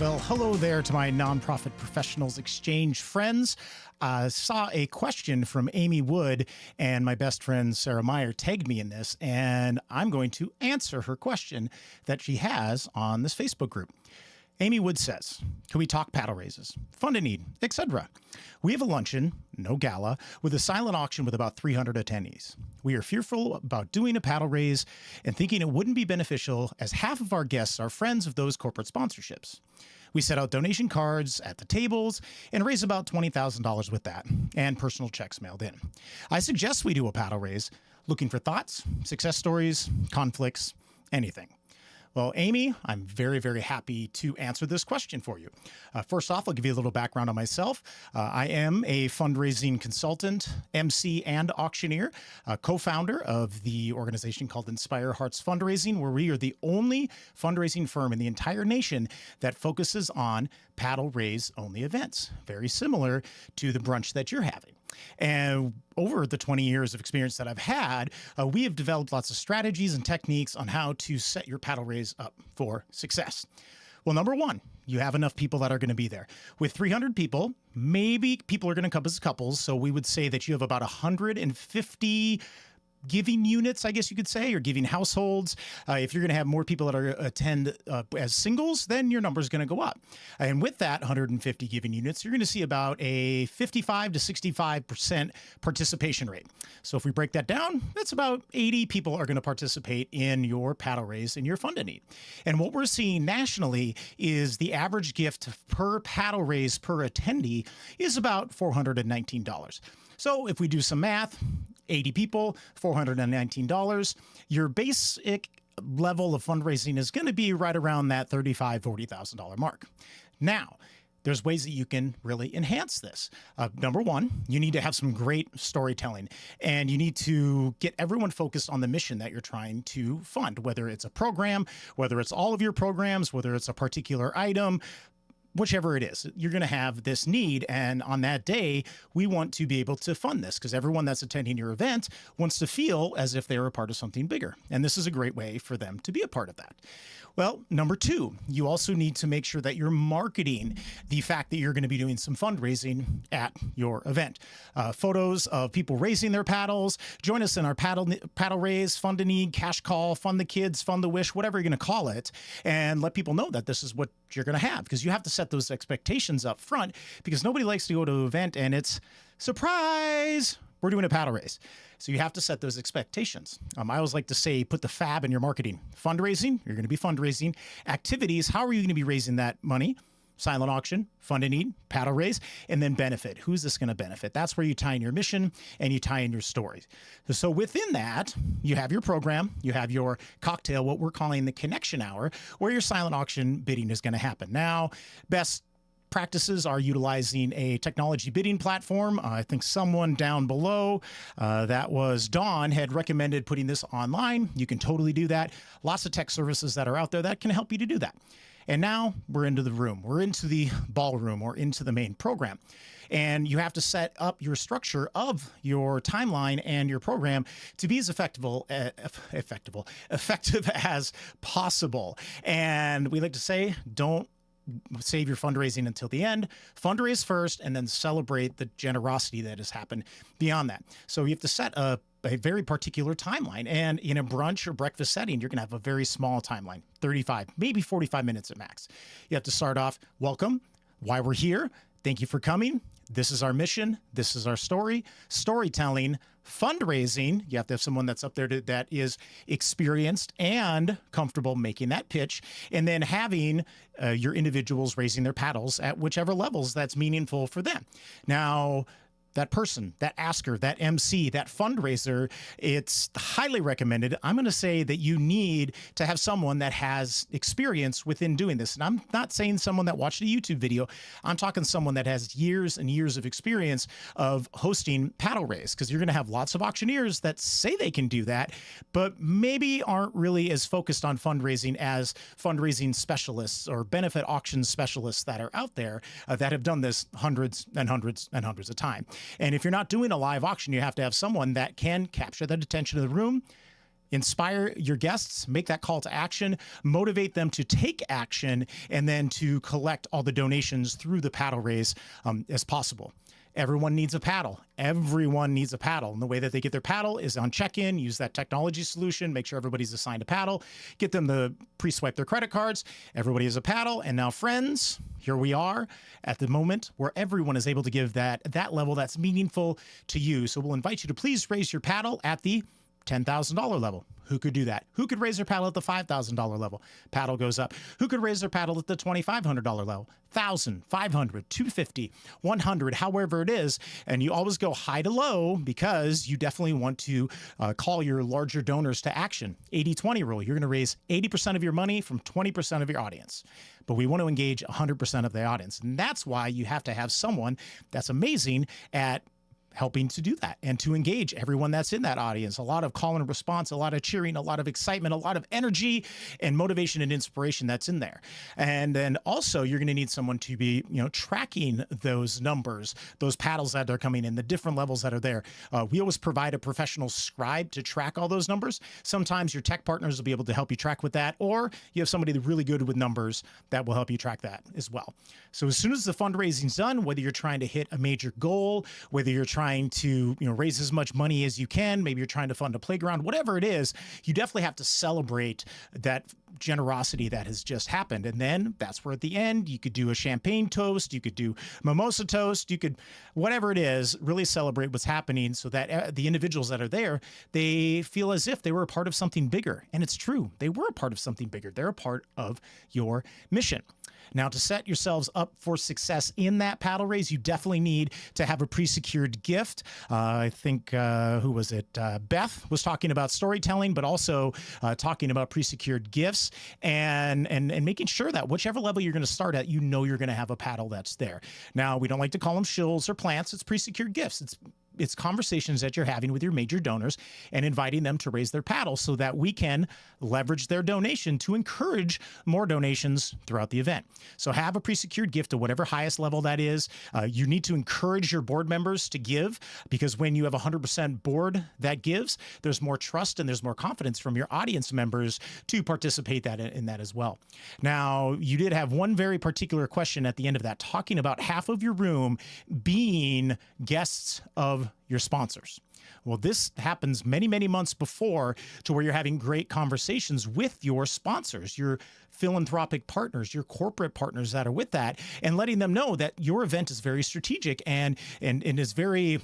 Well, hello there to my nonprofit professionals exchange friends. Saw a question from Amy Wood, and my best friend Sarah Meyer tagged me in this, and I'm going to answer her question that she has on this Facebook group. Amy Wood says, can we talk paddle raises, fund and need, etc.? We have a luncheon, no gala, with a silent auction with about 300 attendees. We are fearful about doing a paddle raise and thinking it wouldn't be beneficial as half of our guests are friends of those corporate sponsorships. We set out donation cards at the tables and raise about $20,000 with that and personal checks mailed in. I suggest we do a paddle raise, looking for thoughts, success stories, conflicts, anything. Well, Amy, I'm very, very happy to answer this question for you. First off, I'll give you a little background on myself. I am a fundraising consultant, MC, and auctioneer, co-founder of the organization called Inspire Hearts Fundraising, where we are the only fundraising firm in the entire nation that focuses on paddle raise only events, very similar to the brunch that you're having. And over the 20 years of experience that I've had, we have developed lots of strategies and techniques on how to set your paddle raise up for success. Well, number one, you have enough people that are going to be there. With 300 people, maybe people are going to come as couples. So we would say that you have about 150 giving units, I guess you could say, or giving households. If you're going to have more people that are attend as singles, then your number is going to go up. And with that 150 giving units, you're going to see about a 55 to 65% participation rate. So if we break that down, that's about 80 people are going to participate in your paddle raise and your fund and need. And what we're seeing nationally is the average gift per paddle raise per attendee is about $419. So if we do some math, 80 people, $419. Your basic level of fundraising is going to be right around that $35,000, $40,000 mark. Now, there's ways that you can really enhance this. Number one, you need to have some great storytelling, and you need to get everyone focused on the mission that you're trying to fund, whether it's a program, whether it's all of your programs, whether it's a particular item, whichever it is, you're going to have this need. And on that day, we want to be able to fund this because everyone that's attending your event wants to feel as if they were a part of something bigger. And this is a great way for them to be a part of that. Well, number two, you also need to make sure that you're marketing the fact that you're going to be doing some fundraising at your event. Photos of people raising their paddles. Join us in our paddle raise, fund a need, cash call, fund the kids, fund the wish, whatever you're going to call it, and let people know that this is what you're going to have, because you have to set those expectations up front, because nobody likes to go to an event and it's surprise, we're doing a paddle raise. So you have to set those expectations. I always like to say, put the fab in your marketing. Fundraising, you're going to be fundraising. Activities, how are you going to be raising that money? Silent auction, fund and need, paddle raise, and then benefit. Who's this going to benefit? That's where you tie in your mission and you tie in your stories. So within that, you have your program, you have your cocktail, what we're calling the connection hour, where your silent auction bidding is going to happen. Now, best practices are utilizing a technology bidding platform. I think someone down below, that was Dawn, had recommended putting this online. You can totally do that. Lots of tech services that are out there that can help you to do that. And now we're into the room. We're into the ballroom or into the main program. And you have to set up your structure of your timeline and your program to be as effective as possible. And we like to say, don't save your fundraising until the end. Fundraise first and then celebrate the generosity that has happened beyond that. So you have to set a very particular timeline. And in a brunch or breakfast setting, you're going to have a very small timeline, 35, maybe 45 minutes at max. You have to start off, welcome, why we're here. Thank you for coming. This is our mission. This is our story. Storytelling, fundraising. You have to have someone that's up there that is experienced and comfortable making that pitch. And then having your individuals raising their paddles at whichever levels that's meaningful for them. Now, that person, that asker, that MC, that fundraiser, it's highly recommended. I'm going to say that you need to have someone that has experience within doing this. And I'm not saying someone that watched a YouTube video. I'm talking someone that has years and years of experience of hosting paddle raise, because you're going to have lots of auctioneers that say they can do that, but maybe aren't really as focused on fundraising as fundraising specialists or benefit auction specialists that are out there that have done this hundreds and hundreds and hundreds of times. And if you're not doing a live auction, you have to have someone that can capture the attention of the room, Inspire your guests, make that call to action, motivate them to take action, and then to collect all the donations through the paddle raise as possible. Everyone needs a paddle. Everyone needs a paddle. And the way that they get their paddle is on check-in, use that technology solution, make sure everybody's assigned a paddle, get them to pre-swipe their credit cards. Everybody has a paddle. And now, friends, here we are at the moment where everyone is able to give that level that's meaningful to you. So we'll invite you to please raise your paddle at the $10,000 level. Who could do that? Who could raise their paddle at the $5,000 level? Paddle goes up. Who could raise their paddle at the $2,500 level? 1,000, 500, 250, 100, however it is. And you always go high to low because you definitely want to call your larger donors to action. 80-20 rule. You're going to raise 80% of your money from 20% of your audience. But we want to engage 100% of the audience. And that's why you have to have someone that's amazing at helping to do that and to engage everyone that's in that audience. A lot of call and response, a lot of cheering, a lot of excitement, a lot of energy and motivation and inspiration that's in there. And then also you're going to need someone to be, tracking those numbers, those paddles that are coming in, the different levels that are there. We always provide a professional scribe to track all those numbers. Sometimes your tech partners will be able to help you track with that, or you have somebody really good with numbers that will help you track that as well. So as soon as the fundraising's done, whether you're trying to hit a major goal, whether you're trying to raise as much money as you can, maybe you're trying to fund a playground, whatever it is, you definitely have to celebrate that generosity that has just happened. And then that's where at the end you could do a champagne toast, you could do mimosa toast, you could, whatever it is, really celebrate what's happening so that the individuals that are there, they feel as if they were a part of something bigger. And it's true, they were a part of something bigger. They're a part of your mission. Now, to set yourselves up for success in that paddle raise, you definitely need to have a pre-secured gift. I think, who was it? Beth was talking about storytelling, but also talking about pre-secured gifts and making sure that whichever level you're going to start at, you're going to have a paddle that's there. Now, we don't like to call them shills or plants. It's pre-secured gifts. It's conversations that you're having with your major donors and inviting them to raise their paddle so that we can leverage their donation to encourage more donations throughout the event. So have a pre-secured gift to whatever highest level that is. You need to encourage your board members to give, because when you have 100% board that gives, there's more trust and there's more confidence from your audience members to participate in that as well. Now, you did have one very particular question at the end of that, talking about half of your room being guests of your sponsors. Well, this happens many, many months before, to where you're having great conversations with your sponsors, your philanthropic partners, your corporate partners that are with that, and letting them know that your event is very strategic and is very,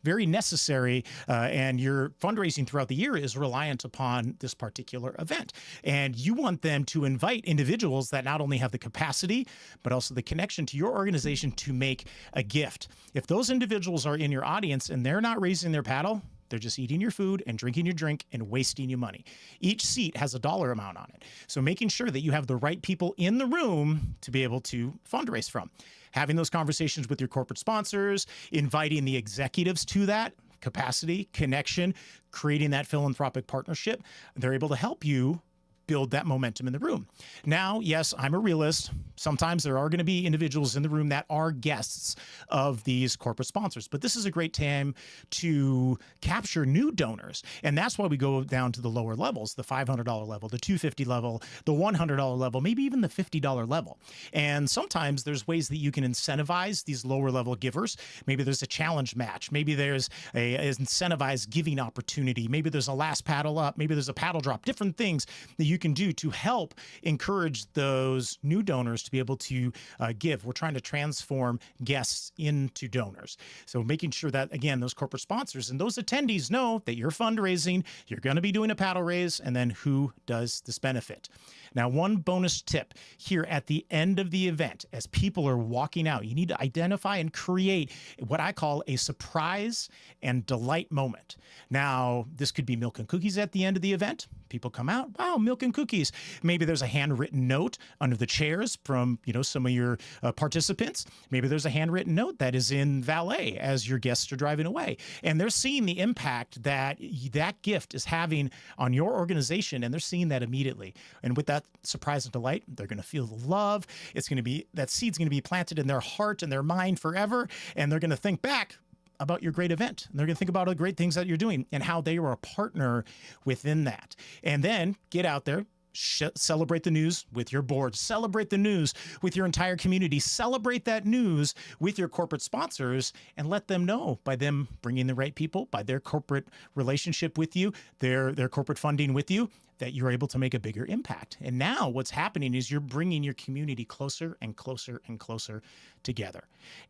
very necessary, and your fundraising throughout the year is reliant upon this particular event. And you want them to invite individuals that not only have the capacity, but also the connection to your organization to make a gift. If those individuals are in your audience and they're not raising their paddle, they're just eating your food and drinking your drink and wasting you money. Each seat has a dollar amount on it. So making sure that you have the right people in the room to be able to fundraise from. Having those conversations with your corporate sponsors, inviting the executives to that, capacity, connection, creating that philanthropic partnership, they're able to help you build that momentum in the room. Now, yes, I'm a realist. Sometimes there are going to be individuals in the room that are guests of these corporate sponsors, but this is a great time to capture new donors. And that's why we go down to the lower levels, the $500 level, the $250 level, the $100 level, maybe even the $50 level. And sometimes there's ways that you can incentivize these lower level givers. Maybe there's a challenge match. Maybe there's an incentivized giving opportunity. Maybe there's a last paddle up. Maybe there's a paddle drop, different things that you can do to help encourage those new donors to be able to give. We're trying to transform guests into donors. So making sure that, again, those corporate sponsors and those attendees know that you're fundraising, you're going to be doing a paddle raise, and then who does this benefit. Now, one bonus tip here at the end of the event, as people are walking out, you need to identify and create what I call a surprise and delight moment. Now, this could be milk and cookies at the end of the event. People come out, wow, milk and cookies. Maybe there's a handwritten note under the chairs from, some of your participants. Maybe there's a handwritten note that is in valet as your guests are driving away. And they're seeing the impact that that gift is having on your organization, and they're seeing that immediately. And with that surprise and delight, they're going to feel the love. It's going to be, that seed's going to be planted in their heart and their mind forever. And they're going to think back about your great event. And they're going to think about all the great things that you're doing and how they are a partner within that. And then get out there, celebrate the news with your board, celebrate the news with your entire community, celebrate that news with your corporate sponsors, and let them know by them bringing the right people, by their corporate relationship with you, their corporate funding with you, that you're able to make a bigger impact. And now what's happening is you're bringing your community closer and closer and closer together.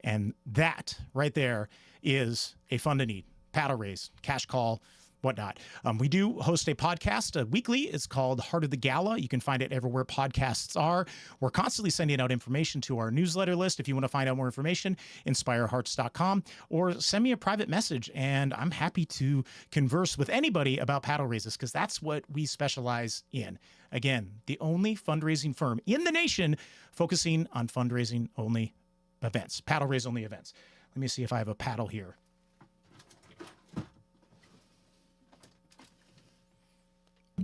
And that right there is a fund a need, paddle raise, cash call, whatnot. We do host a podcast weekly. It's called Heart of the Gala. You can find it everywhere podcasts are. We're constantly sending out information to our newsletter list. If you want to find out more information, inspirehearts.com, or send me a private message, and I'm happy to converse with anybody about paddle raises, because that's what we specialize in. Again, the only fundraising firm in the nation focusing on fundraising only events, paddle raise only events. Let me see if I have a paddle here.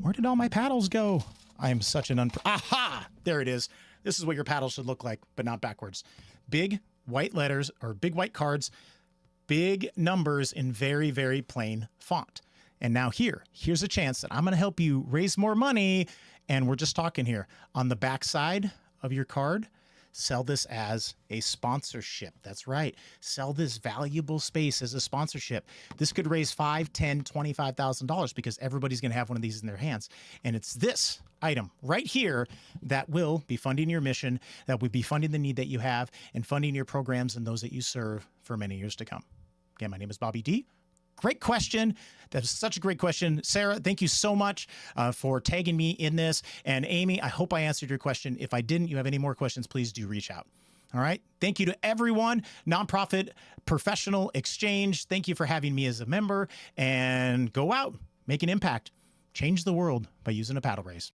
Where did all my paddles go? I am such an aha! There it is. This is what your paddle should look like, but not backwards. Big white letters, or big white cards, big numbers in very, very plain font. And now here's a chance that I'm going to help you raise more money. And we're just talking here. On the back side of your card, sell this as a sponsorship. That's right. Sell this valuable space as a sponsorship. This could raise $5,000, $10,000, $25,000 because everybody's going to have one of these in their hands. And it's this item right here that will be funding your mission, that will be funding the need that you have, and funding your programs and those that you serve for many years to come. Again, my name is Bobby D. Great question. That's such a great question. Sarah, thank you so much for tagging me in this. And Amy, I hope I answered your question. If I didn't, you have any more questions, please do reach out. All right. Thank you to everyone. Nonprofit Professional Exchange. Thank you for having me as a member, and go out, make an impact, change the world by using a paddle raise.